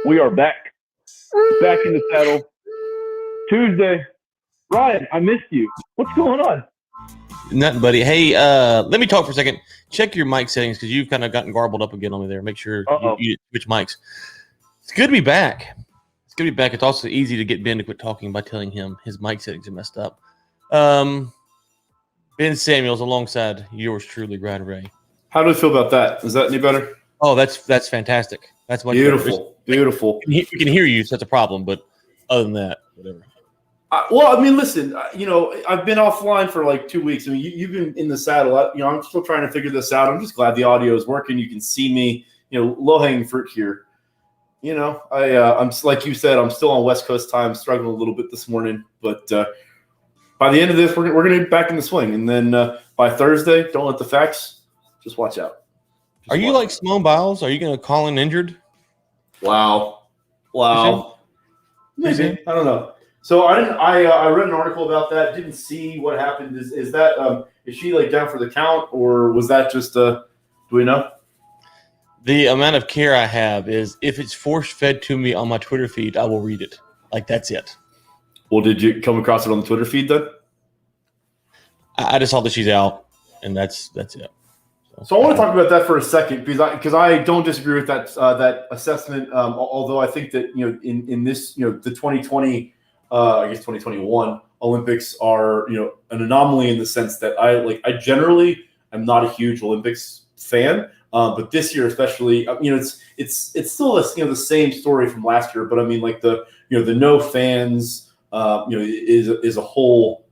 We are back in the saddle. Tuesday. Ryan, I missed you. What's going on? Nothing, buddy. Hey, let me talk for a second. Check your mic settings because you've kind of gotten garbled up again on me there. Make sure you switch mics. It's good to be back. It's also easy to get Ben to quit talking by telling him his mic settings are messed up. Ben Samuels alongside yours truly, Ryan Ray. How do you feel about that? Is that any better? Oh, that's fantastic. That's much beautiful. Beautiful. We can hear you, so that's a problem. But other than that, whatever. Well, I mean, listen. I've been offline for like 2 weeks. I mean, you've been in the saddle. I'm still trying to figure this out. I'm just glad the audio is working. You can see me. Low hanging fruit here. I'm like you said. I'm still on West Coast time, struggling a little bit this morning. But by the end of this, we're going to be back in the swing. And then by Thursday, don't let the facts. Just watch out. Are you like Simone Biles? Are you going to call in injured? Wow. Maybe. I don't know. So I read an article about that. Didn't see what happened. Is that is she like down for the count, or was that just do we know? The amount of care I have is if it's force fed to me on my Twitter feed, I will read it. Like that's it. Well, did you come across it on the Twitter feed then? I just saw that she's out, and that's it. So I want to talk about that for a second because I don't disagree with that assessment. Although I think that in this the 2020 I guess 2021 Olympics are an anomaly in the sense that I generally am not a huge Olympics fan, but this year especially it's still the same story from last year. But I mean like the no fans is a whole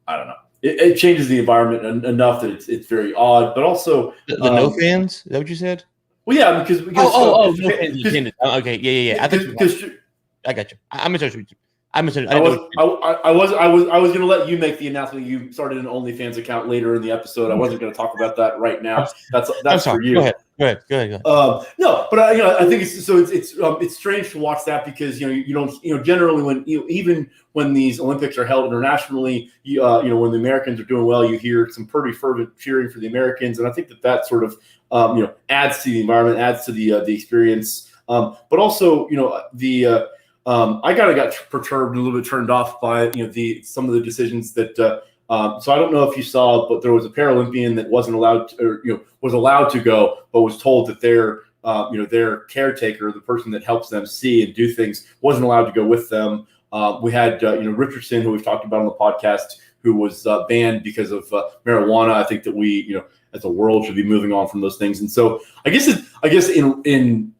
I don't know. It changes the environment enough that it's very odd, but also the no fans. Is that what you said? Well, yeah, because no fans. Okay, yeah. I got you. I misunderstood you. I was going to let you make the announcement. You started an OnlyFans account later in the episode. I wasn't going to talk about that right now. That's for you. Go ahead. No, but I think it's strange to watch that because you don't generally when even when these Olympics are held internationally, when the Americans are doing well, you hear some pretty fervent cheering for the Americans, and I think that sort of adds to the environment, adds to the experience, but also I got perturbed, a little bit turned off by some of the decisions that. So I don't know if you saw, but there was a Paralympian that wasn't allowed to, or was allowed to go, but was told that their caretaker, the person that helps them see and do things, wasn't allowed to go with them. We had Richardson, who we've talked about on the podcast, who was banned because of marijuana. I think that we, as a world, should be moving on from those things. And so I guess in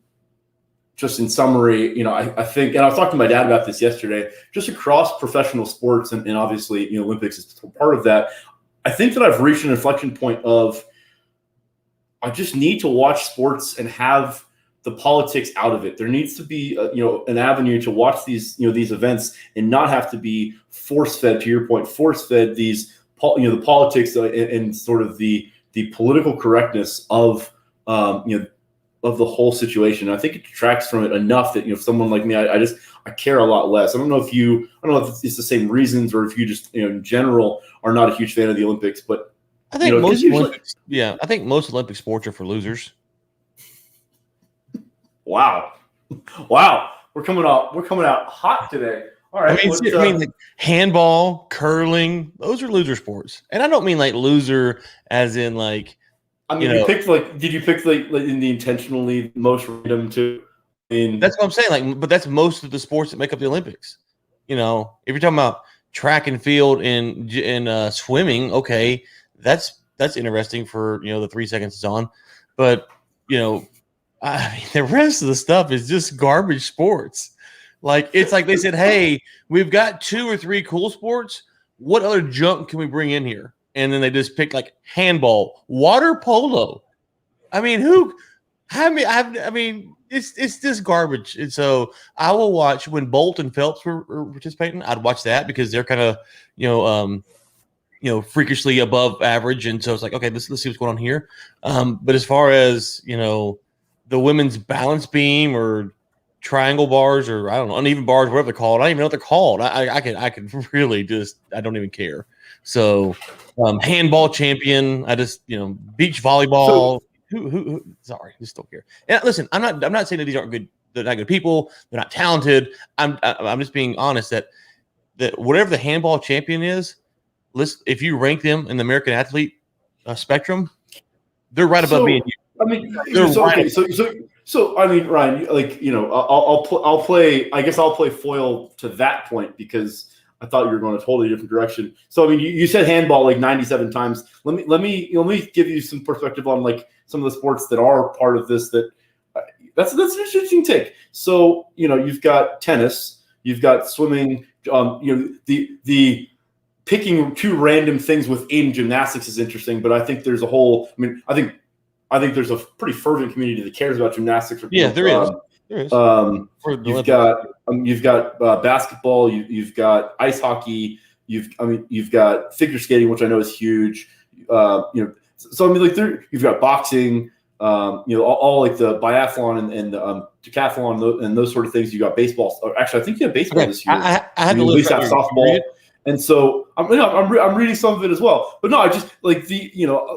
just in summary, I think, and I was talking to my dad about this yesterday, just across professional sports and obviously, Olympics is part of that. I think that I've reached an inflection point of I just need to watch sports and have the politics out of it. There needs to be, an avenue to watch these events and not have to be force-fed, to your point, force-fed these, the politics and sort of the political correctness of, of the whole situation. I think it detracts from it enough that someone like me, I care a lot less. I don't know if it's the same reasons or if you just in general are not a huge fan of the Olympics, but I think I think most Olympic sports are for losers. Wow, we're coming out hot today. All right, I mean, like handball, curling, those are loser sports, and I don't mean like loser as in like. I mean, did you pick in the intentionally most random too? I mean, that's what I'm saying. But that's most of the sports that make up the Olympics. If you're talking about track and field and swimming, okay, that's interesting for the 3 seconds it's on. But the rest of the stuff is just garbage sports. Like it's like they said, hey, we've got 2 or 3 cool sports. What other junk can we bring in here? And then they just pick like handball, water polo. I mean, it's just garbage. And so I will watch when Bolt and Phelps were participating. I'd watch that because they're kind of, freakishly above average. And so it's like, okay, let's see what's going on here. But as far as, the women's balance beam or triangle bars or I don't know, uneven bars, whatever they're called, I don't even know what they're called. I can really just, I don't even care. So handball champion, I just, beach volleyball. Who sorry, just don't care. And listen, I'm not saying that these aren't good they're not good people. They're not talented. I'm just being honest that whatever the handball champion is, if you rank them in the American athlete spectrum, they're right above me and you. I mean, They're so, right. okay, so I mean, Ryan, like, you know, I'll play. I guess I'll play foil to that point because I thought you were going a totally different direction. So I mean, you said handball like 97 times. Let me give you some perspective on like some of the sports that are part of this. That's an interesting take. So you know, you've got tennis, you've got swimming. You know, the picking two random things within gymnastics is interesting, but I think there's a whole. I mean, I think there's a pretty fervent community that cares about gymnastics. Yeah, there is. There is. You've got basketball. You've got ice hockey. You've got figure skating, which I know is huge. You know, so I mean, like you've got boxing. You know, all like the biathlon and the decathlon and those sort of things. You got baseball. Actually, I think you have baseball this year. I had to at least have here. softball. And so I'm reading some of it as well. But no, I just like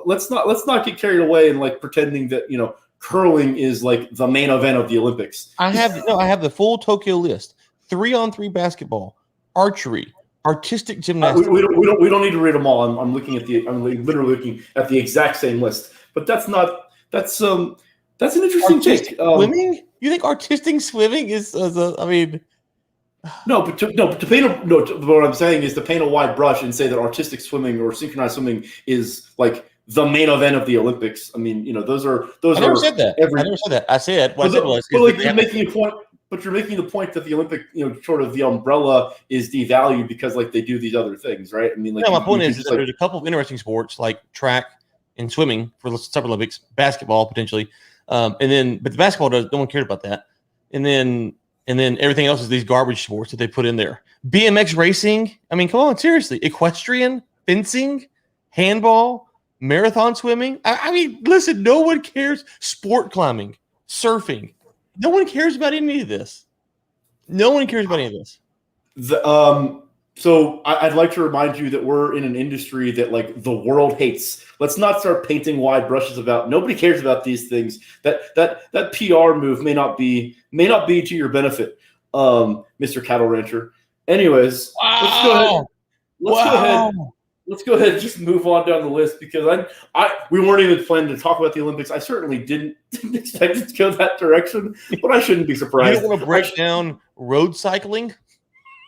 let's not get carried away and like pretending that, you know, curling is like the main event of the Olympics. I have the full Tokyo list: 3-on-3 basketball, archery, artistic gymnastics. We don't need to read them all. I'm literally looking at the exact same list. But that's an interesting take. Swimming? You think artistic swimming is? I mean. But what I'm saying is to paint a wide brush and say that artistic swimming or synchronized swimming is like the main event of the Olympics. I mean, you know, those are. I never said that. I never said that. I said what I said was. But like you're making a point. But you're making the point that the Olympic, you know, sort of the umbrella is devalued because like they do these other things, right? I mean, like. No, my point is that there's a couple of interesting sports like track and swimming for the Summer Olympics, basketball potentially, but the basketball no one cared about that, and then everything else is these garbage sports that they put in there. BMX racing. I mean, come on, seriously. Equestrian, fencing, handball, marathon swimming. I mean, listen, no one cares. Sport climbing, surfing. No one cares about any of this. No one cares about any of this. So I'd like to remind you that we're in an industry that like the world hates. Let's not start painting wide brushes about. Nobody cares about these things. That PR move may not be to your benefit, Mr. Cattle Rancher. Anyways, wow. Let's go ahead and just move on down the list because we weren't even planning to talk about the Olympics. I certainly didn't expect it to go that direction, but I shouldn't be surprised. You don't want to break down road cycling?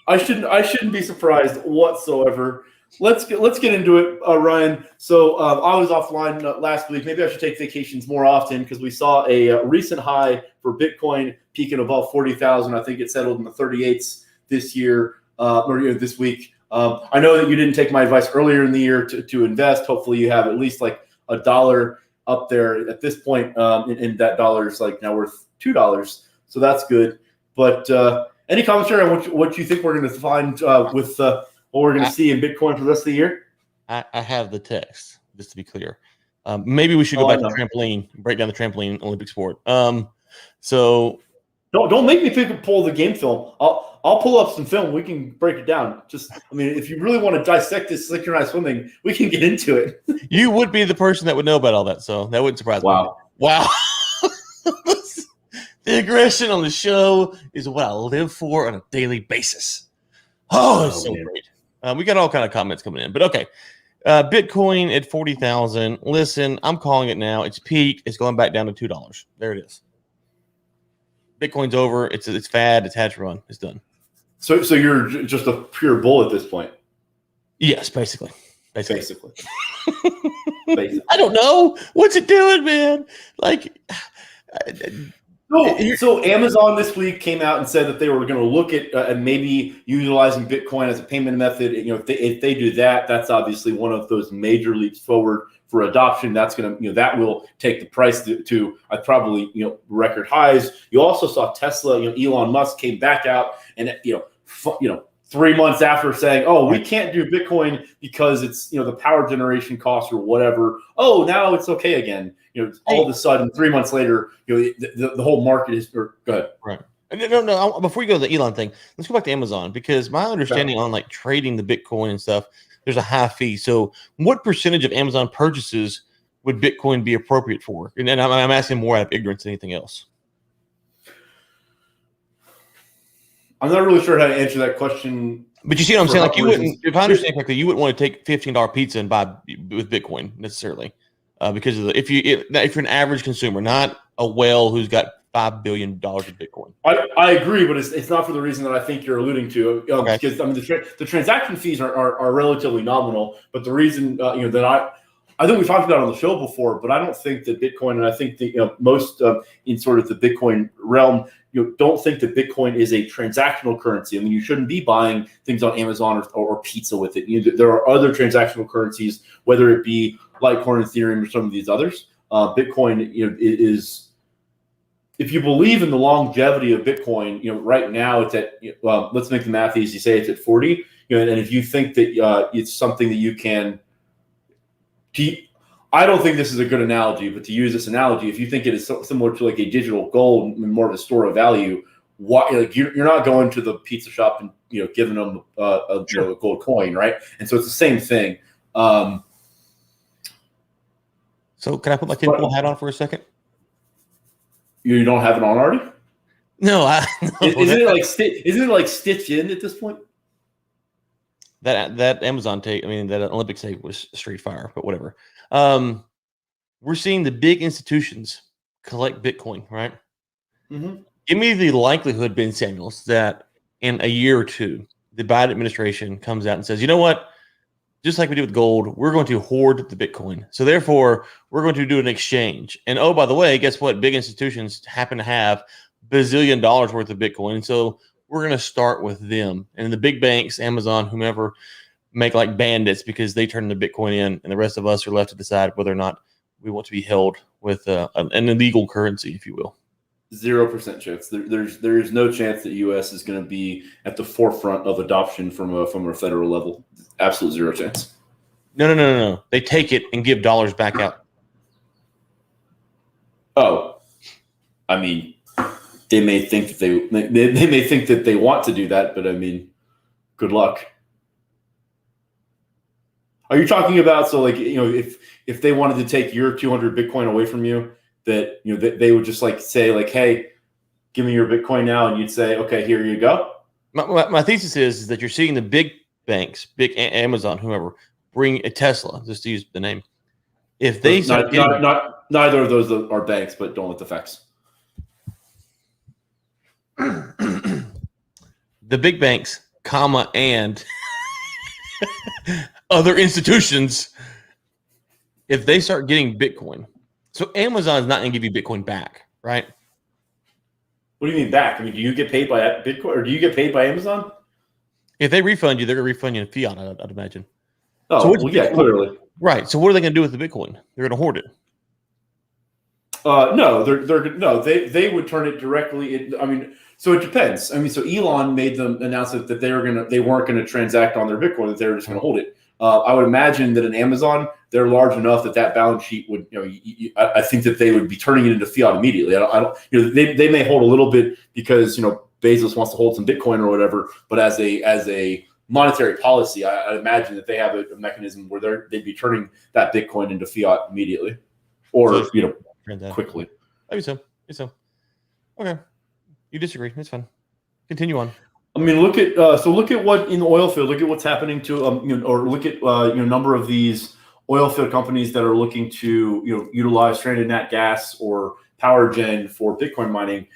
I shouldn't be surprised whatsoever. Let's get into it, Ryan. So I was offline last week. Maybe I should take vacations more often because we saw a recent high for Bitcoin peaking above 40,000. I think it settled in the 38s this year this week. I know that you didn't take my advice earlier in the year to invest. Hopefully, you have at least like $1 up there at this point, and that dollar is like now worth $2. So that's good. But any commentary on what you think we're going to find with what we're going to see in Bitcoin for the rest of the year? I have the text, just to be clear. Maybe we should go back to trampoline, break down the trampoline Olympic sport. So don't make me pull the game film. I'll pull up some film. We can break it down. If you really want to dissect this synchronized swimming, we can get into it. You would be the person that would know about all that, so that wouldn't surprise me. Wow. The aggression on the show is what I live for on a daily basis. It's so great. We got all kind of comments coming in, but okay. Bitcoin at 40,000. Listen, I'm calling it now. It's peaked. It's going back down to $2. There it is. Bitcoin's over. It's fad. It's had to run. It's done. So you're just a pure bull at this point. Yes, basically. Basically. I don't know. What's it doing, man? Like. So Amazon this week came out and said that they were going to look at maybe utilizing Bitcoin as a payment method. You know, if they do that, that's obviously one of those major leaps forward for adoption. That's going to, that will take the price to probably, record highs. You also saw Tesla. Elon Musk came back out and 3 months after saying, we can't do Bitcoin because it's, the power generation costs or whatever. Now it's okay again. All of a sudden, 3 months later, the whole market is. Go ahead. Right. No. Before you go to the Elon thing, let's go back to Amazon because my understanding on like trading the Bitcoin and stuff, there's a high fee. So, what percentage of Amazon purchases would Bitcoin be appropriate for? And I'm asking more out of ignorance than anything else. I'm not really sure how to answer that question. But you see what I'm For saying? Like you operations. wouldn't, if I understand correctly, you wouldn't want to take $15 pizza and buy with Bitcoin necessarily, because of if you're an average consumer, not a whale who's got $5 billion of Bitcoin. I agree, but it's not for the reason that I think you're alluding to. Okay. Because I mean the transaction fees are relatively nominal, but the reason that I think we talked about it on the show before, but I don't think that Bitcoin, and I think that most in sort of the Bitcoin realm, don't think that Bitcoin is a transactional currency. I mean, you shouldn't be buying things on Amazon or pizza with it. There are other transactional currencies, whether it be Litecoin, Ethereum, or some of these others. Bitcoin, is. If you believe in the longevity of Bitcoin, right now it's at, let's make the math easy, say it's at 40, and if you think that it's something that you can, I don't think this is a good analogy, but to use this analogy, if you think it is similar to like a digital gold and more of a store of value, you're not going to the pizza shop and giving them a gold coin, right? And so it's the same thing. So can I put my tinfoil hat on for a second? You don't have it on already? No, Isn't it like stitched in at this point? That Amazon take, I mean, that Olympics take was straight fire, but whatever. We're seeing the big institutions collect Bitcoin, right? Mm-hmm. Give me the likelihood, Ben Samuels, that in a year or two, the Biden administration comes out and says, you know what? Just like we do with gold, we're going to hoard the Bitcoin. So therefore, we're going to do an exchange. And oh, by the way, guess what? Big institutions happen to have bazillion dollars worth of Bitcoin. And so we're going to start with them. And the big banks, Amazon, whomever, make like bandits because they turn the Bitcoin in, and the rest of us are left to decide whether or not we want to be held with an illegal currency, if you will. 0% chance. There is no chance that U.S. is going to be at the forefront of adoption from a federal level. Absolute zero chance. No. They take it and give dollars back out. Oh, I mean, they may think that they may think that they want to do that, but I mean, good luck. Are you talking about if they wanted to take your 200 Bitcoin away from you, that that they would just say hey, give me your Bitcoin now, and you'd say, okay, here you go? My thesis is that you're seeing the big banks, big Amazon, whoever, bring a Tesla, just to use the name. If they neither of those are banks, but don't let the facts. The big banks, and other institutions, if they start getting Bitcoin, so Amazon's not going to give you Bitcoin back, right? What do you mean back? I mean, do you get paid by Bitcoin, or do you get paid by Amazon? If they refund you, they're going to refund you in fiat, I'd imagine. Oh, so well, yeah, clearly. Right. So what are they going to do with the Bitcoin? They're going to hoard it. No, they would turn it directly. So it depends. So Elon made them announce that they weren't going to transact on their Bitcoin, that they were just going to hold it. I would imagine that in Amazon, they're large enough that balance sheet would, I think that they would be turning it into fiat immediately. They may hold a little bit because Bezos wants to hold some Bitcoin or whatever, but as a monetary policy, I imagine that they have a mechanism where they'd be turning that Bitcoin into fiat immediately, or quickly. Maybe so. Okay, you disagree? That's fine. Continue on. I mean, look at what in the oil field. Look at what's happening to or look at number of these oil field companies that are looking to utilize stranded nat gas or power gen for Bitcoin mining.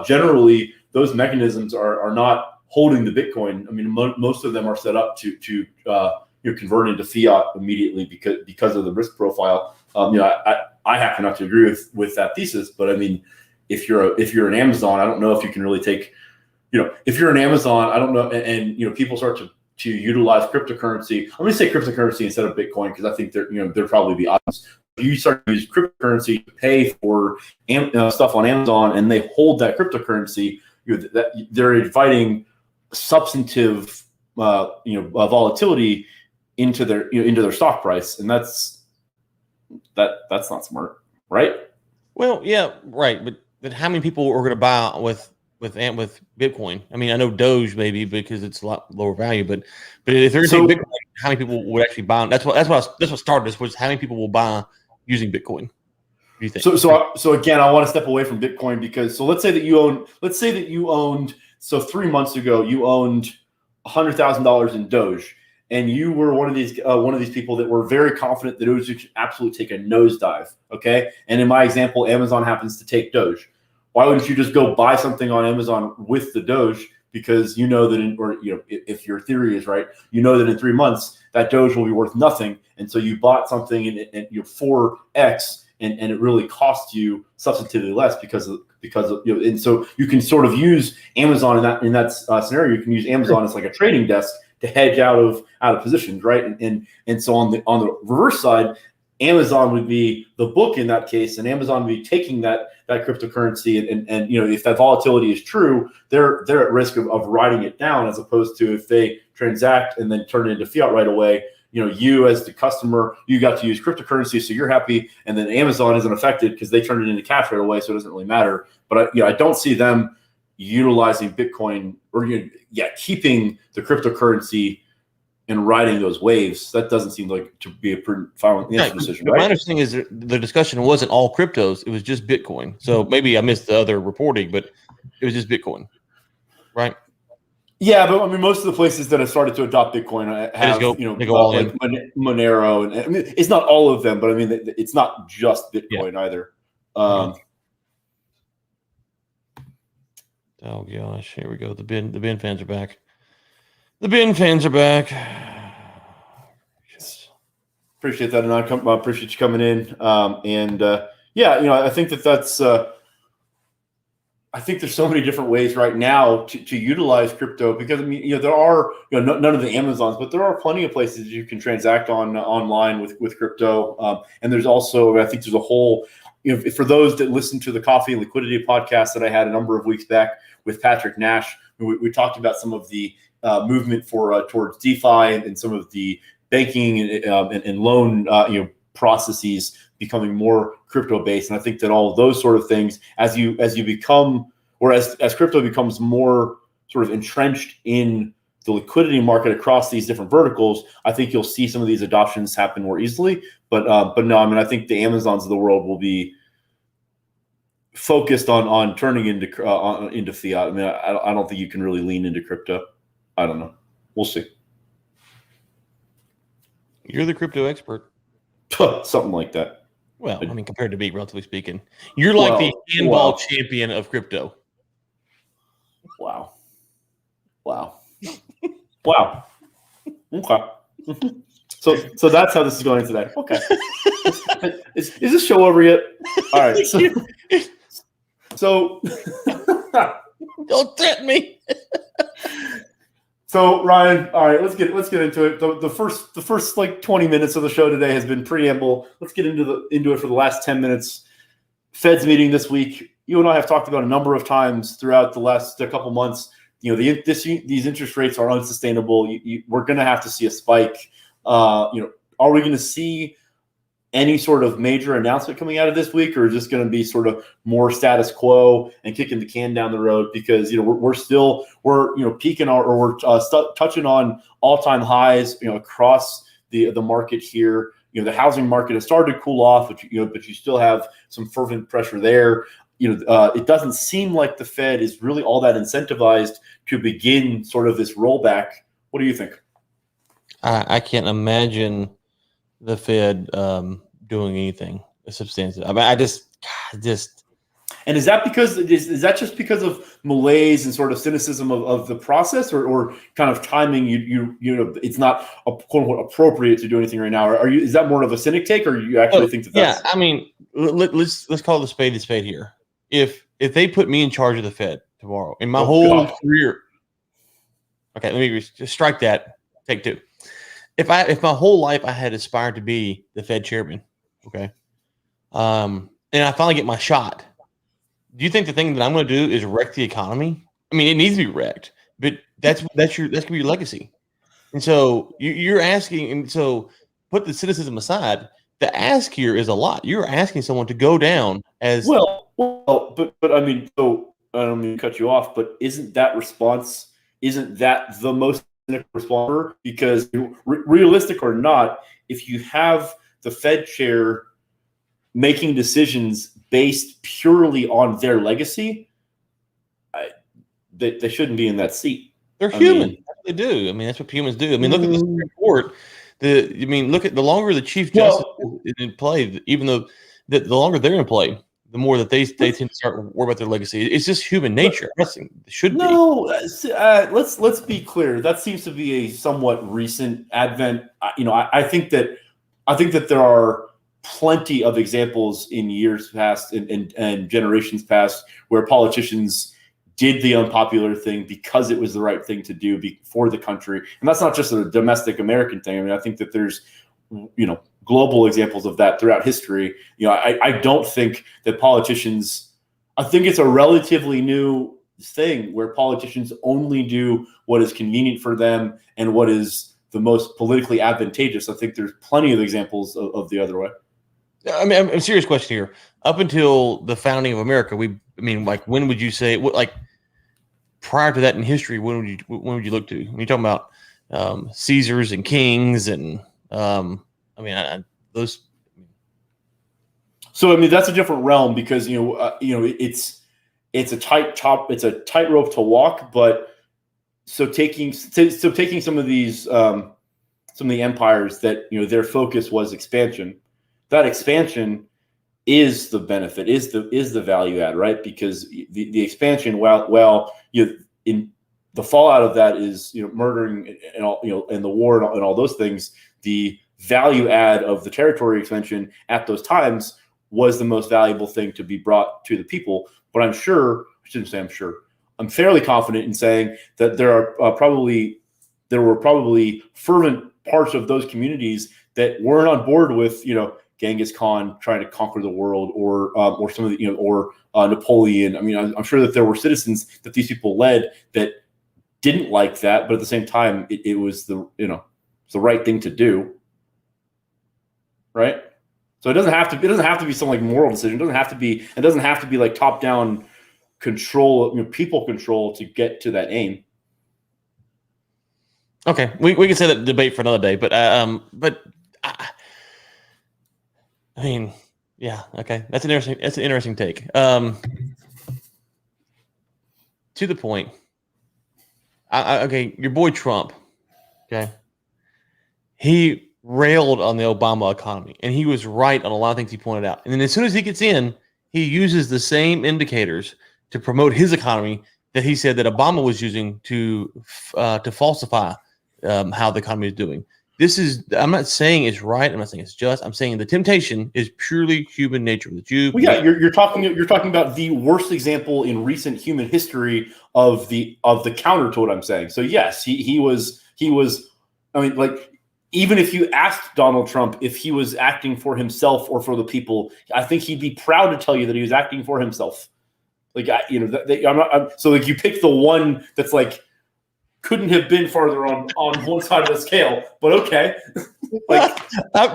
Generally, those mechanisms are not holding the Bitcoin. I mean, most of them are set up to convert into fiat immediately because of the risk profile. I happen not to agree with that thesis, but I mean, if you're an Amazon, I don't know if you can really take. If you're an Amazon, I don't know, and people start to utilize cryptocurrency. I'm going to say cryptocurrency instead of Bitcoin because I think there'd probably be odds. If you start to use cryptocurrency to pay for stuff on Amazon, and they hold that cryptocurrency, they're inviting substantive, volatility into their stock price, and that's not smart, right? Well, yeah, right, but how many people are going to buy with Bitcoin? I mean, I know Doge maybe because it's a lot lower value, but if they're going to take Bitcoin, how many people would actually buy? That's what started this, was how many people will buy using Bitcoin? Do you think? So again, I want to step away from Bitcoin because let's say that you owned So 3 months ago, you owned $100,000 in Doge, and you were one of these people that were very confident that Doge should absolutely take a nosedive. Okay, and in my example, Amazon happens to take Doge. Why wouldn't you just go buy something on Amazon with the Doge? Because you know that, if your theory is right, you know that in 3 months that Doge will be worth nothing, and so you bought something and you're 4x, and it really cost you substantively less because of and so you can sort of use Amazon in that scenario. You can use Amazon as like a trading desk to hedge out of positions, right? And so on the reverse side, Amazon would be the book in that case, and Amazon would be taking that cryptocurrency, and if that volatility is true, they're at risk of writing it down, as opposed to if they transact and then turn it into fiat right away. You as the customer, you got to use cryptocurrency, so you're happy, and then Amazon isn't affected because they turned it into cash right away, so it doesn't really matter. But I don't see them utilizing Bitcoin or keeping the cryptocurrency and riding those waves. That doesn't seem like to be a prudent financial decision, right? My understanding is the discussion wasn't all cryptos; it was just Bitcoin. So maybe I missed the other reporting, but it was just Bitcoin, right? Yeah, but I mean, most of the places that have started to adopt Bitcoin have, they go all in. Monero, and I mean, it's not all of them, but I mean, it's not just Bitcoin either. Oh gosh, here we go. The bin fans are back. The bin fans are back. Appreciate that, and I appreciate you coming in. I think that's. I think there's so many different ways right now to utilize crypto, because I mean, there are none of the Amazons, but there are plenty of places you can transact online with crypto. And there's also, I think there's a whole, for those that listen to the Coffee and Liquidity podcast that I had a number of weeks back with Patrick Nash, we talked about some of the movement towards DeFi and some of the banking and loan processes becoming more crypto based. And I think that all of those sort of things, as you become, or as crypto becomes more sort of entrenched in the liquidity market across these different verticals, I think you'll see some of these adoptions happen more easily. But no, I mean, I think the Amazons of the world will be focused on turning into fiat. I mean, I don't think you can really lean into crypto. I don't know. We'll see. You're the crypto expert. Something like that. Well, I mean, compared to me, relatively speaking, you're like the handball champion of crypto. Wow. Okay. So that's how this is going today. Okay. Is this show over yet? All right. So don't tempt me. So Ryan, all right, let's get into it. The first like 20 minutes of the show today has been preamble. Let's get into it for the last 10 minutes. Fed's meeting this week. You and I have talked about a number of times throughout the last couple months. These interest rates are unsustainable. We're going to have to see a spike. Are we going to see any sort of major announcement coming out of this week, or is this going to be sort of more status quo and kicking the can down the road? Because we're peaking we're touching on all-time highs across the market here. The housing market has started to cool off, but you still have some fervent pressure there. It doesn't seem like the Fed is really all that incentivized to begin sort of this rollback. What do you think? I can't imagine the Fed doing anything substantive. I mean, I just. And is that just because of malaise and sort of cynicism of the process, or kind of timing? It's not quote unquote appropriate to do anything right now. Is that more of a cynic take, or you actually think that? Yeah, I mean, let's call the spade here. If they put me in charge of the Fed tomorrow, in my whole career, okay, let me just strike that. Take two. If my whole life I had aspired to be the Fed chairman, okay, and I finally get my shot, do you think the thing that I'm going to do is wreck the economy? I mean, it needs to be wrecked, but that's going to be your legacy. And so you're asking, and so put the cynicism aside. The ask here is a lot. You're asking someone to go down as but I mean, so I don't mean to cut you off, but isn't that the most response? Because realistic or not, if you have the Fed chair making decisions based purely on their legacy, they shouldn't be in that seat. They're I human. mean- That's what they do. I mean, that's what humans do. I mean, look at the Supreme Court. Look at the longer the Chief Justice is in play, even though the longer they're in play, the more that they tend to start worry about their legacy. It's just human nature. It should be. No, let's be clear. That seems to be a somewhat recent advent. I think that there are plenty of examples in years past and generations past where politicians did the unpopular thing because it was the right thing to do for the country. And that's not just a domestic American thing. I mean, I think that there's, global examples of that throughout history. I don't think that politicians, I think it's a relatively new thing where politicians only do what is convenient for them and what is the most politically advantageous. I think there's plenty of examples of the other way. I mean, I'm a serious question here. Up until the founding of America, when would you say, prior to that in history, when would you look to? When you're talking about Caesars and kings and those. So that's a different realm because it's a tightrope to walk. But taking some of these some of the empires that their focus was expansion. That expansion is the benefit, is the value add, right? Because the expansion, in the fallout of that is murdering and all and the war and all those things. The value add of the territory expansion at those times was the most valuable thing to be brought to the people. But I'm fairly confident in saying that there were probably fervent parts of those communities that weren't on board with Genghis Khan trying to conquer the world, or some of the Napoleon. I mean, I'm sure that there were citizens that these people led that didn't like that, but at the same time, it was the right thing to do, right? So it doesn't have to be some like moral decision. It doesn't have to be like top down control, people control to get to that aim. Okay, we can say that debate for another day, but I mean, yeah, okay, that's an interesting take. To the point. Okay, your boy Trump. Okay, he railed on the Obama economy, and he was right on a lot of things he pointed out. And then as soon as he gets in, he uses the same indicators to promote his economy that he said that Obama was using to falsify how the economy is doing. I'm not saying it's right. I'm not saying it's just. I'm saying the temptation is purely human nature. You're talking about the worst example in recent human history of the counter to what I'm saying. So yes, he was. I mean, like, even if you asked Donald Trump if he was acting for himself or for the people, I think he'd be proud to tell you that he was acting for himself. Like, so like you pick the one that's like couldn't have been farther on one side of the scale, but okay. Like,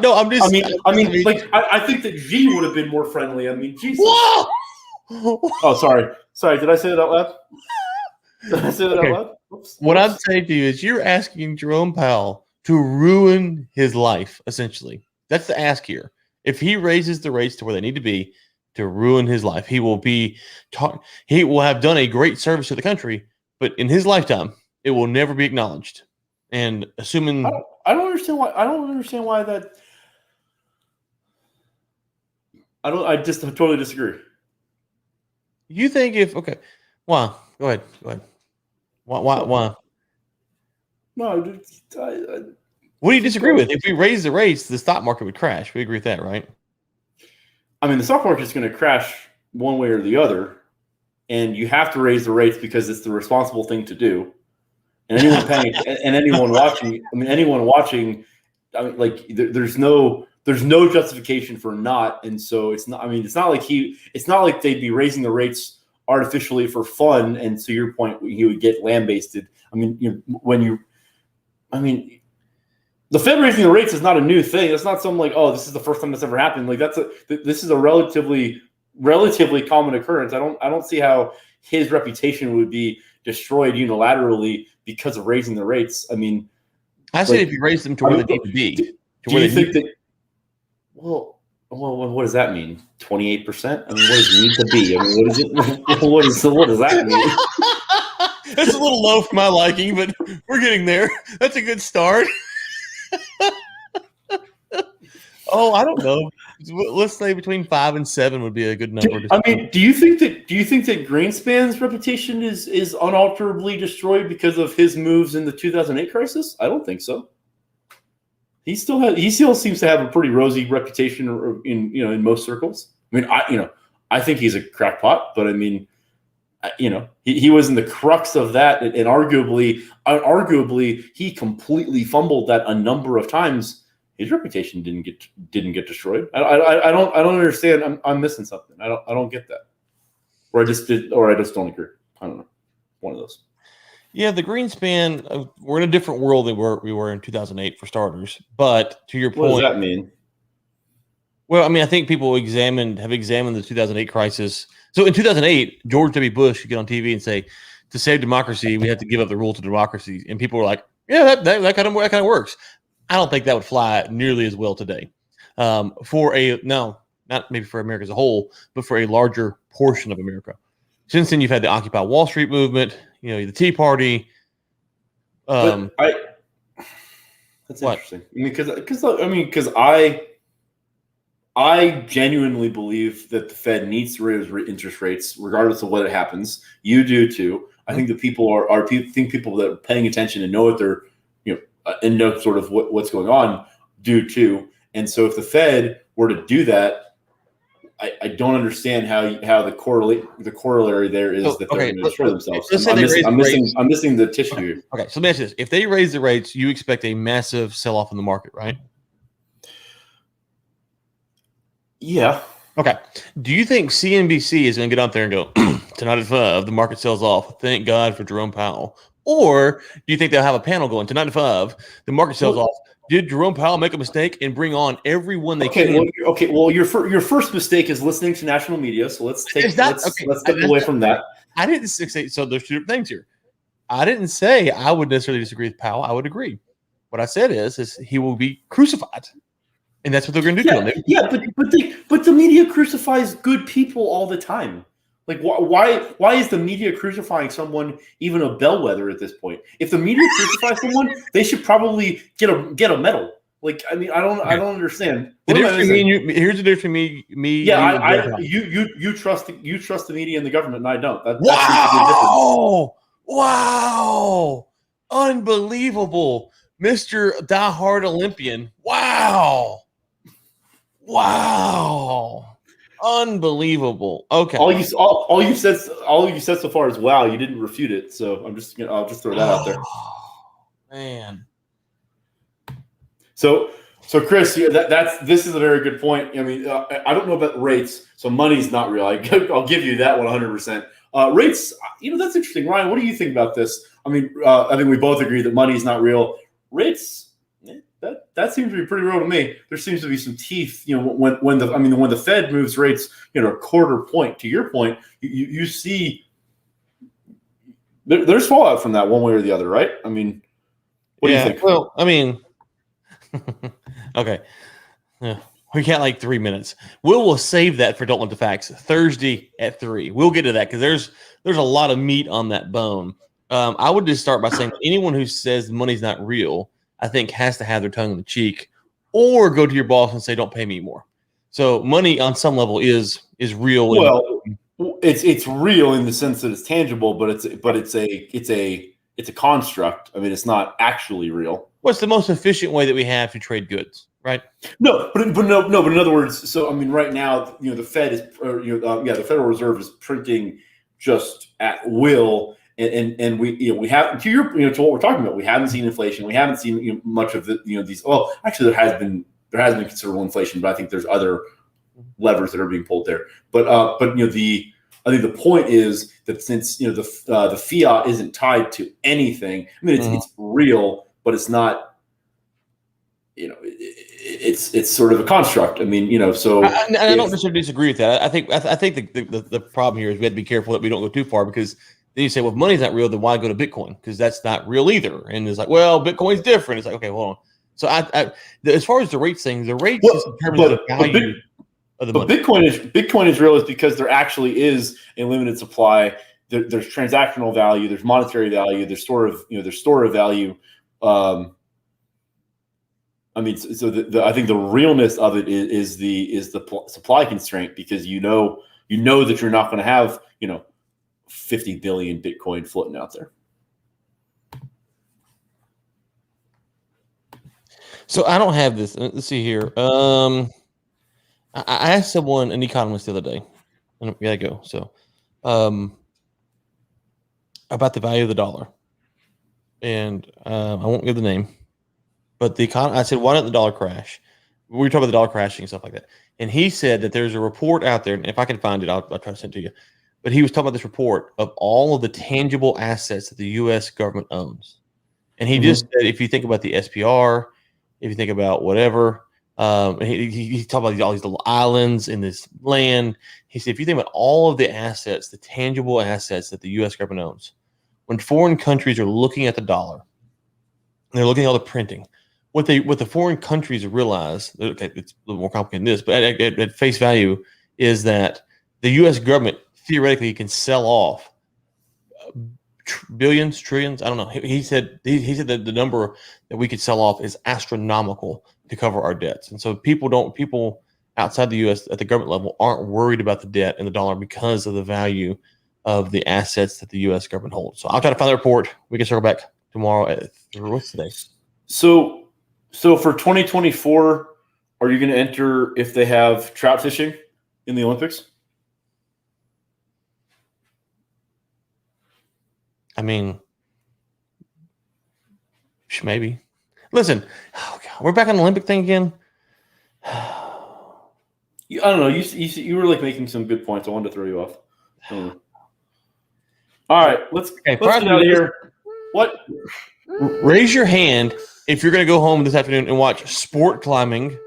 no, I'm just. I think that G would have been more friendly. I mean, Jesus. Whoa! Oh, sorry. Did I say that out loud? Oops. What I'm saying to you is, you're asking Jerome Powell to ruin his life. Essentially, that's the ask here. If he raises the rates to where they need to be to ruin his life, he will have done a great service to the country, but in his lifetime, it will never be acknowledged. And assuming I don't understand why that. I just totally disagree. You think why? Go ahead. Why? No, what do you disagree with? If we raise the rates, the stock market would crash. We agree with that, right? I mean, the stock market is going to crash one way or the other, and you have to raise the rates because it's the responsible thing to do. And anyone paying and anyone watching, like, there's no justification for not. And so it's not like they'd be raising the rates artificially for fun. And to your point, he would get lambasted. I mean, the Fed raising the rates is not a new thing. It's not something like, oh, this is the first time that's ever happened. Like, this is a relatively common occurrence. I don't see how his reputation would be destroyed unilaterally because of raising the rates. I mean, I said if you raise them to where they need to be. Do you think that? Well, what does that mean? 28%? I mean, what does it need to be? I mean, what is it? What does that mean? That's a little low for my liking, but we're getting there. That's a good start. Oh, I don't know. Let's say between 5 and 7 would be a good number. I mean, do you think that Greenspan's reputation is unalterably destroyed because of his moves in the 2008 crisis? I don't think so. He still seems to have a pretty rosy reputation in most circles. I mean, I think he's a crackpot, but I mean, he was in the crux of that, and arguably he completely fumbled that a number of times. His reputation didn't get destroyed. I don't understand. I'm missing something. I don't get that, or I just don't agree. I don't know. One of those. Yeah, the Greenspan. We're in a different world than we were in 2008 for starters. But to your point, what does that mean? Well, I mean, I think people have examined the 2008 crisis. So in 2008, George W. Bush could get on TV and say, "To save democracy, we have to give up the rule to democracy," and people were like, "Yeah, that kind of works." I don't think that would fly nearly as well today. Not maybe for America as a whole, but for a larger portion of America. Since then, you've had the Occupy Wall Street movement, the Tea Party. That's interesting. Because I genuinely believe that the Fed needs to raise interest rates regardless of what happens. You do too. I think the people people that are paying attention and know what they're and know sort of what's going on do too. And so if the Fed were to do that, I don't understand how the corollary there is that they're going to destroy themselves. I'm missing the tissue here. Okay, so let me ask you this. If they raise the rates, you expect a massive sell-off in the market, right? Yeah. Okay. Do you think CNBC is going to get up there and go, tonight at 5, the market sells off. Thank God for Jerome Powell. Or do you think they'll have a panel going tonight at 5, the market sells off? Did Jerome Powell make a mistake and bring on everyone they can? Well, your first mistake is listening to national media. So let's step away from that. I didn't say so. There's two different things here. I didn't say I would necessarily disagree with Powell. I would agree. What I said is he will be crucified, and that's what they're going to do to him. Yeah, but the media crucifies good people all the time. Like, why is the media crucifying someone even a bellwether at this point? If the media crucifies someone, they should probably get a medal. Like, I mean, I don't understand. Here's the difference between me. Yeah, you trust the media and the government, and I don't. Wow, unbelievable, Mr. Diehard Olympian. Wow. Unbelievable. Okay. All you said so far is wow. You didn't refute it, so I'll just throw that out there. Man. So Chris, this is a very good point. I mean, I don't know about rates. So money's not real. I'll give you that 100%. Rates, that's interesting. Ryan, what do you think about this? I mean, I think we both agree that money is not real. Rates. That seems to be pretty real to me. There seems to be some teeth, when the Fed moves rates, a quarter point. To your point, you see there's fallout from that one way or the other, right? I mean, what do you think? Well, I mean, okay, we got like 3 minutes. We'll save that for Don't Let the Facts Thursday at 3. We'll get to that because there's a lot of meat on that bone. I would just start by saying anyone who says money's not real, I think, has to have their tongue in the cheek or go to your boss and say, don't pay me more. So money on some level is real. Well, it's real in the sense that it's tangible, but it's a construct. I mean, it's not actually real. What's the most efficient way that we have to trade goods, right? No, but in other words, so I mean, right now, the Fed is, the Federal Reserve is printing just at will. And we have to what we're talking about. We haven't seen inflation. We haven't seen much of these. Well, actually, there has been considerable inflation, but I think there's other levers that are being pulled there. But I think the point is that since the fiat isn't tied to anything. I mean, it's real, but it's not. It's sort of a construct. I mean, so I don't necessarily disagree with that. I think the problem here is we have to be careful that we don't go too far because. Then you say, well, if money's not real, then why go to Bitcoin? Because that's not real either. And it's like, well, Bitcoin's different. It's like, okay, hold on. So as far as the rates thing, the rates determine the value of the money. But Bitcoin is real is because there actually is a limited supply there's transactional value, there's monetary value, there's store of value. I mean, so I think the realness of it is the supply constraint, because you know that you're not going to have 50 billion Bitcoin floating out there. So I don't have this. Let's see here. I asked someone, an economist, the other day, and we gotta go. So, about the value of the dollar, and I won't give the name, but I said, why didn't the dollar crash? We were talking about the dollar crashing and stuff like that, and he said that there's a report out there, and if I can find it, I'll try to send it to you. But he was talking about this report of all of the tangible assets that the U.S. government owns, and he just said, if you think about the SPR, if you think about whatever, he talked about all these little islands in this land. He said, if you think about all of the assets, the tangible assets that the U.S. government owns, when foreign countries are looking at the dollar, and they're looking at all the printing, what the foreign countries realize, okay, it's a little more complicated than this, but at face value, is that the U.S. government theoretically can sell off billions, trillions. I don't know. He said that the number that we could sell off is astronomical to cover our debts. And so people outside the U.S. at the government level aren't worried about the debt and the dollar because of the value of the assets that the U.S. government holds. So I'll try to find the report. We can circle back tomorrow. What's today? So for 2024, are you going to enter if they have trout fishing in the Olympics? I mean, maybe. Listen, oh God, we're back on the Olympic thing again. I don't know. You were like making some good points. I wanted to throw you off. All right, let's get out of here. What? Raise your hand if you're going to go home this afternoon and watch sport climbing,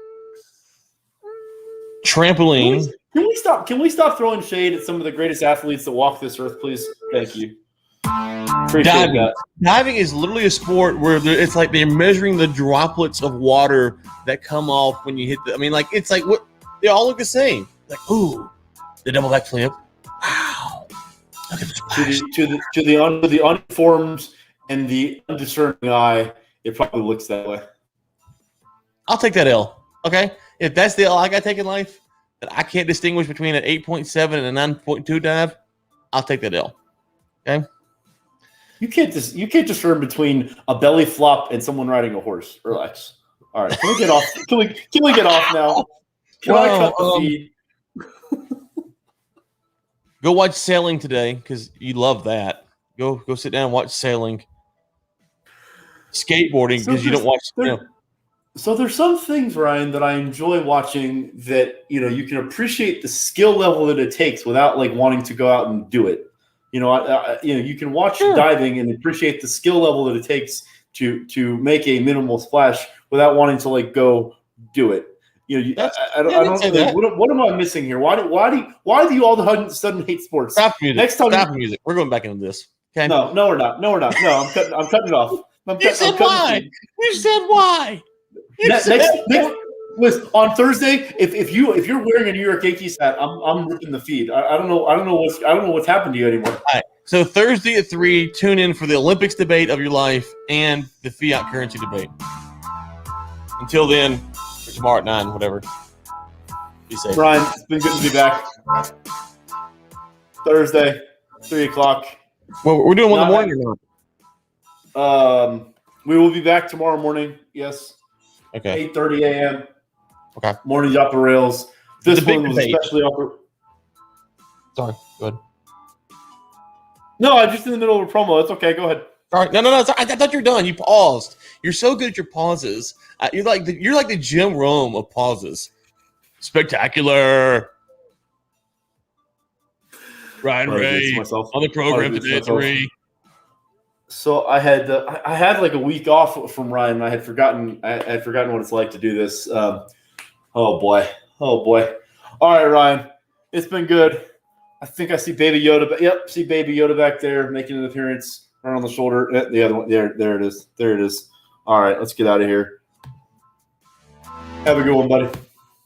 trampoline. Can we stop throwing shade at some of the greatest athletes that walk this earth, please? Thank you. Appreciate that. Diving is literally a sport where it's like they're measuring the droplets of water that come off when you hit it's like what they all look the same. Like, ooh, the double backflip. Wow. Look at this. To the uninformed and the undiscerning eye, it probably looks that way. I'll take that L. Okay? If that's the L I got to take in life, that I can't distinguish between an 8.7 and a 9.2 dive, I'll take that L. Okay? You can't discern between a belly flop and someone riding a horse. Relax. All right, can we get off? Can we get off now? Can I cut the feed? Go watch sailing today because you love that. Go sit down and watch sailing. Skateboarding because you don't watch. So there's some things, Ryan, that I enjoy watching that you can appreciate the skill level that it takes without like wanting to go out and do it. You can watch diving and appreciate the skill level that it takes to make a minimal splash without wanting to like go do it. I don't. What am I missing here? Why do you all of a sudden hate sports? Stop music. Next time, stop music. We're going back into this. Okay. No, we're not. No, I'm cutting it off. You said why? You said why? Listen, on Thursday, if you're wearing a New York Yankees hat, I'm ripping the feed. I don't know what's happened to you anymore. All right. So Thursday at 3, tune in for the Olympics debate of your life and the fiat currency debate. Until then, or tomorrow at 9, whatever. Be safe. Brian, it's been good to be back. Thursday, 3:00. Well, we're doing one in the morning or not? We will be back tomorrow morning. Yes. Okay. 8:30 a.m. Okay. Morning's off the rails. This one was especially off. Sorry. Go ahead. No, I'm just in the middle of a promo. It's okay. Go ahead. All right. No. I thought you were done. You paused. You're so good at your pauses. You're like the Jim Rome of pauses. Spectacular. Ryan Ray on the program today at 3. So I had like a week off from Ryan. I had forgotten what it's like to do this. Oh boy. All right, Ryan. It's been good. I think I see Baby Yoda. Yep, see Baby Yoda back there making an appearance right on the shoulder. The other one. There it is. All right, let's get out of here. Have a good one, buddy.